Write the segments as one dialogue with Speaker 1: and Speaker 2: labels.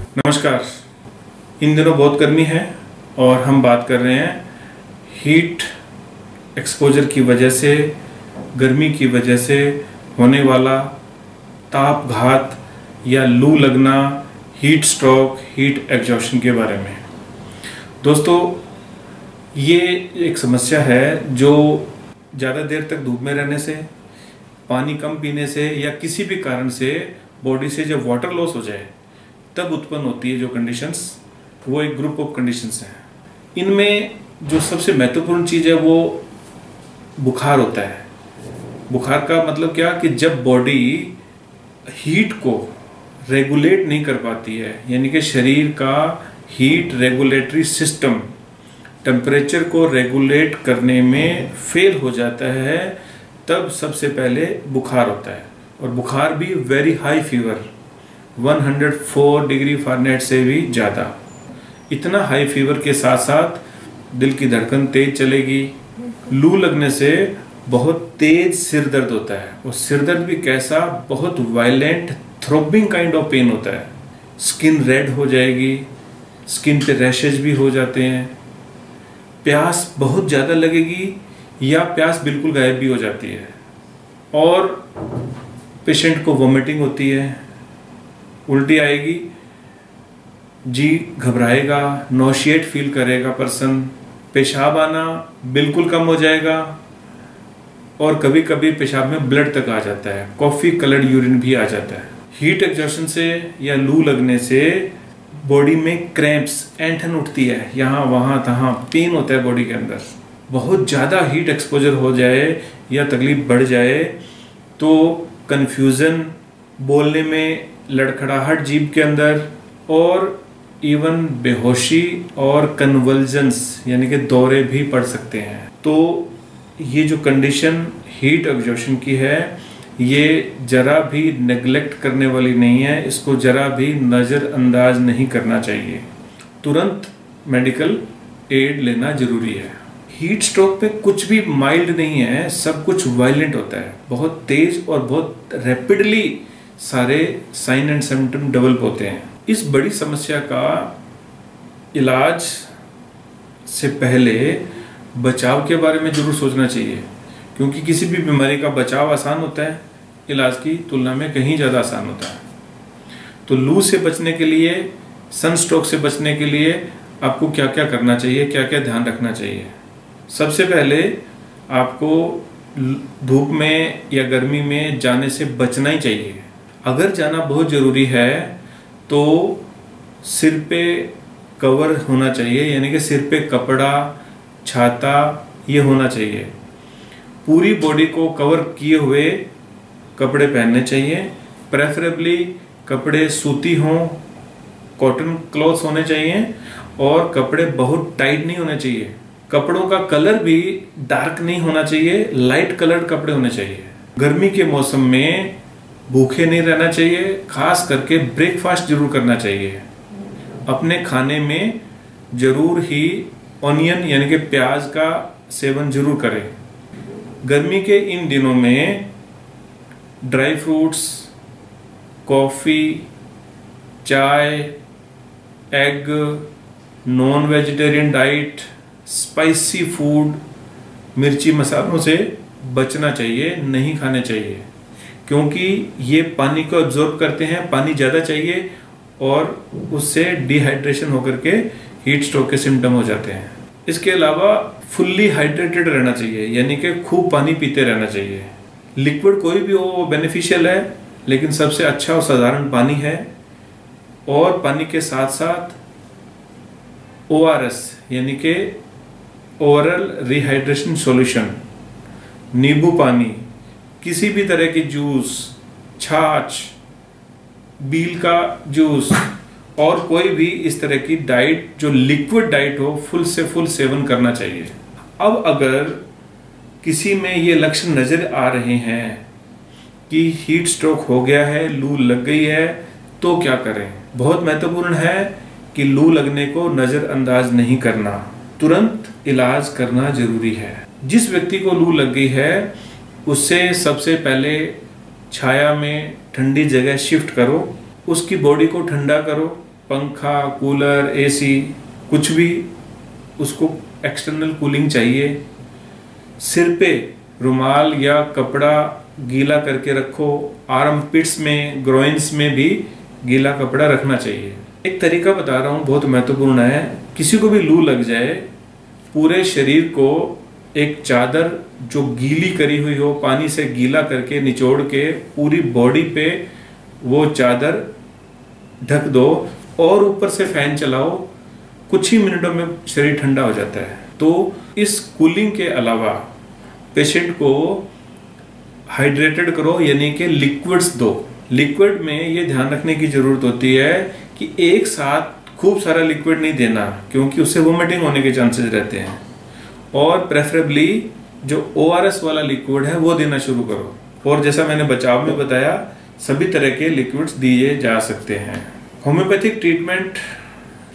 Speaker 1: नमस्कार। इन दिनों बहुत गर्मी है और हम बात कर रहे हैं हीट एक्सपोजर की वजह से, गर्मी की वजह से होने वाला तापघात या लू लगना, हीट स्ट्रोक, हीट एग्जॉशन के बारे में। दोस्तों, ये एक समस्या है जो ज़्यादा देर तक धूप में रहने से, पानी कम पीने से या किसी भी कारण से बॉडी से जब वाटर लॉस हो जाए तब उत्पन्न होती है जो कंडीशंस, वो एक ग्रुप ऑफ कंडीशंस हैं। इनमें जो सबसे महत्वपूर्ण चीज़ है वो बुखार होता है। बुखार का मतलब क्या कि जब बॉडी हीट को रेगुलेट नहीं कर पाती है, यानी कि शरीर का हीट रेगुलेटरी सिस्टम टेम्परेचर को रेगुलेट करने में फेल हो जाता है, तब सबसे पहले बुखार होता है। और बुखार भी very high fever, 104 degree Fahrenheit से भी ज़्यादा। इतना हाई फीवर के साथ साथ दिल की धड़कन तेज चलेगी। लू लगने से बहुत तेज सिर दर्द होता है, और सिर दर्द भी कैसा, बहुत violent throbbing kind of pain होता है। स्किन रेड हो जाएगी, स्किन पे रैशेज भी हो जाते हैं। प्यास बहुत ज़्यादा लगेगी या प्यास बिल्कुल गायब भी हो जाती है, और पेशेंट को वोमिटिंग होती है, उल्टी आएगी, जी घबराएगा, नॉशिएट फील करेगा पर्सन, पेशाब आना बिल्कुल कम हो जाएगा, और कभी कभी पेशाब में ब्लड तक आ जाता है, कॉफ़ी कलर्ड यूरिन भी आ जाता है। हीट एक्सर्शन से या लू लगने से बॉडी में क्रैम्प्स, ऐंठन उठती है, यहाँ वहाँ तहाँ पेन होता है बॉडी के अंदर। बहुत ज़्यादा हीट एक्सपोजर हो जाए या तकलीफ बढ़ जाए तो कन्फ्यूज़न, बोलने में लड़खड़ाहट जीभ के अंदर, और इवन बेहोशी और कन्वल्जन्स यानी कि दौरे भी पड़ सकते हैं। तो ये जो कंडीशन हीट एग्जॉशन की है, ये जरा भी नेग्लेक्ट करने वाली नहीं है, इसको जरा भी नज़रअंदाज नहीं करना चाहिए। तुरंत मेडिकल एड लेना जरूरी है। हीट स्ट्रोक पे कुछ भी माइल्ड नहीं है, सब कुछ वायलेंट होता है, बहुत तेज और बहुत रैपिडली सारे साइन एंड सिम्टम डेवलप होते हैं। इस बड़ी समस्या का इलाज से पहले बचाव के बारे में जरूर सोचना चाहिए, क्योंकि किसी भी बीमारी का बचाव आसान होता है, इलाज की तुलना में कहीं ज़्यादा आसान होता है। तो लू से बचने के लिए, सनस्ट्रोक से बचने के लिए आपको क्या क्या करना चाहिए, क्या क्या ध्यान रखना चाहिए। सबसे पहले आपको धूप में या गर्मी में जाने से बचना ही चाहिए। अगर जाना बहुत ज़रूरी है तो सिर पे कवर होना चाहिए, यानी कि सिर पे कपड़ा, छाता ये होना चाहिए। पूरी बॉडी को कवर किए हुए कपड़े पहनने चाहिए, प्रेफरेबली कपड़े सूती हों, कॉटन क्लॉथ्स होने चाहिए, और कपड़े बहुत टाइट नहीं होने चाहिए। कपड़ों का कलर भी डार्क नहीं होना चाहिए, लाइट कलर्ड कपड़े होने चाहिए। गर्मी के मौसम में भूखे नहीं रहना चाहिए, खास करके ब्रेकफास्ट जरूर करना चाहिए। अपने खाने में जरूर ही ऑनियन यानी कि प्याज का सेवन जरूर करें। गर्मी के इन दिनों में ड्राई फ्रूट्स, कॉफ़ी, चाय, egg, non vegetarian diet, spicy food, मिर्ची मसालों से बचना चाहिए, नहीं खाने चाहिए, क्योंकि ये पानी को एब्जॉर्ब करते हैं, पानी ज़्यादा चाहिए, और उससे डिहाइड्रेशन होकर के हीट स्ट्रोक के सिम्टम हो जाते हैं। इसके अलावा फुल्ली हाइड्रेटेड रहना चाहिए, यानी कि खूब पानी पीते रहना चाहिए। लिक्विड कोई भी हो वो बेनिफिशियल है, लेकिन सबसे अच्छा और साधारण पानी है। और पानी के साथ साथ ORS यानी कि ओरल रिहाइड्रेशन सॉल्यूशन, नींबू पानी, किसी भी तरह की जूस, छाछ, बील का जूस, और कोई भी इस तरह की डाइट जो लिक्विड डाइट हो, फुल से फुल सेवन करना चाहिए। अब अगर किसी में ये लक्षण नज़र आ रहे हैं कि हीट स्ट्रोक हो गया है, लू लग गई है, तो क्या करें। बहुत महत्वपूर्ण है कि लू लगने को नज़रअंदाज नहीं करना, तुरंत इलाज करना जरूरी है। जिस व्यक्ति को लू लग गई है उससे सबसे पहले छाया में ठंडी जगह शिफ्ट करो, उसकी बॉडी को ठंडा करो, पंखा, कूलर, एसी, कुछ भी उसको एक्सटर्नल कूलिंग चाहिए। सिर पे रुमाल या कपड़ा गीला करके रखो। आर्म पिट्स में, ग्रोइंस में भी गीला कपड़ा रखना चाहिए। एक तरीका बता रहा हूँ, बहुत महत्वपूर्ण है। किसी को भी लू लग जाए, पूरे शरीर को एक चादर जो गीली करी हुई हो, पानी से गीला करके निचोड़ के पूरी बॉडी पे वो चादर ढक दो और ऊपर से फैन चलाओ। कुछ ही मिनटों में शरीर ठंडा हो जाता है। तो इस कूलिंग के अलावा पेशेंट को हाइड्रेटेड करो, यानी कि लिक्विड्स दो। लिक्विड में ये ध्यान रखने की जरूरत होती है कि एक साथ खूब सारा लिक्विड नहीं देना, क्योंकि उससे वोमिटिंग होने के चांसेस रहते हैं। और प्रेफरेबली जो ORS वाला लिक्विड है वो देना शुरू करो। और जैसा मैंने बचाव में बताया, सभी तरह के लिक्विड्स दिए जा सकते हैं। होम्योपैथिक ट्रीटमेंट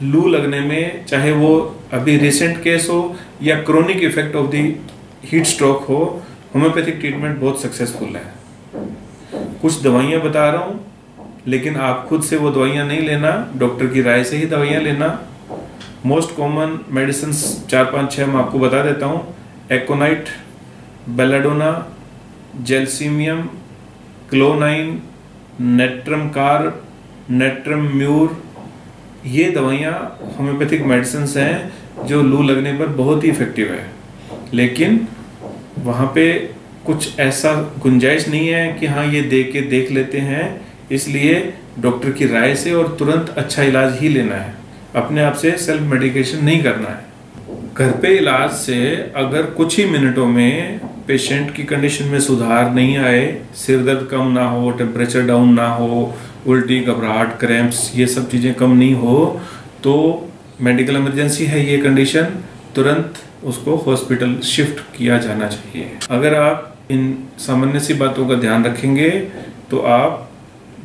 Speaker 1: लू लगने में, चाहे वो अभी रिसेंट केस हो या chronic effect of the heat stroke हो, होम्योपैथिक ट्रीटमेंट बहुत सक्सेसफुल है। कुछ दवाइयां बता रहा हूं, लेकिन आप खुद से वो दवाइयां नहीं लेना, डॉक्टर की राय से ही दवाइयां लेना। मोस्ट कॉमन मेडिसिन 4-5-6 मैं आपको बता देता हूं। एकोनाइट, बेलाडोना, जेल्सीमियम, क्लोनाइन, नेट्रम कार्ब, नेट्रम म्यूर, ये दवाइयां होम्योपैथिक मेडिसिन हैं जो लू लगने पर बहुत ही इफेक्टिव है। लेकिन वहाँ पे कुछ ऐसा गुंजाइश नहीं है कि हाँ ये दे के देख लेते हैं, इसलिए डॉक्टर की राय से और तुरंत अच्छा इलाज ही लेना है। अपने आप से सेल्फ मेडिकेशन नहीं करना है। घर पे इलाज से अगर कुछ ही मिनटों में पेशेंट की कंडीशन में सुधार नहीं आए, सिर दर्द कम ना हो, टेम्परेचर डाउन ना हो, उल्टी, घबराहट, क्रैम्प्स, ये सब चीज़ें कम नहीं हो, तो मेडिकल इमरजेंसी है ये कंडीशन, तुरंत उसको हॉस्पिटल शिफ्ट किया जाना चाहिए। अगर आप इन सामान्य सी बातों का ध्यान रखेंगे तो आप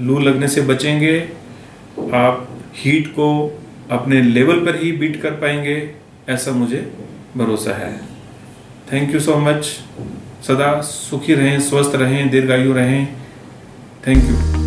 Speaker 1: लू लगने से बचेंगे। आप हीट को अपने लेवल पर ही बीट कर पाएंगे, ऐसा मुझे भरोसा है। Thank you so much. सदा सुखी रहें, स्वस्थ रहें, दीर्घायु रहें। Thank you.